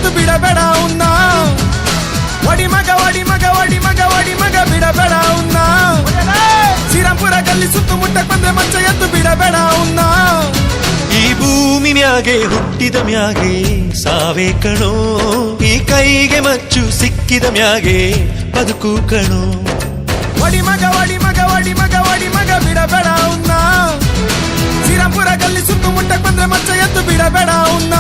ಎತ್ತು ಬಿಡಬೇಡ ಉನ್ನ ಒಡಿ ಮಗ ಒಡಿ ಮಗ ಒಡಿ ಮಗ ಒಡಿ ಮಗ ಬಿಡಬೇಡ ಉನ್ನ ಶ್ರೀರಾಮ್ಪುರ ಗಲ್ಲಿ ಸುತ್ತಮುಟ್ಟಕ್ ಬಂದ್ರೆ ಮಂಚ ಎತ್ತು ಬಿಡಬೇಡ ಉನ್ನ ಈ ಭೂಮಿ ಮ್ಯಾಗೆ ಹುಟ್ಟಿದ ಮ್ಯಾಗೆ ಸಾವೇ ಕಣೋ ಈ ಕೈಗೆ ಮಚ್ಚು ಸಿಕ್ಕಿದ ಮ್ಯಾಗೆ ಬದುಕು ಕಣೋ ಒಡಿ ಮಗ ಒಡಿ ಮಗ ಒಡಿ ಮಗ ಒಡಿ ಮಗ ಬಿಡಬೇಡ ಉನ್ನ ಶ್ರೀರಾಮ್ಪುರ ಗಲ್ಲಿ ಸುತ್ತಮುಟ್ಟಕ್ ಬಂದ್ರೆ ಮಂಚ ಎತ್ತು ಬಿಡಬೇಡ ಉನ್ನ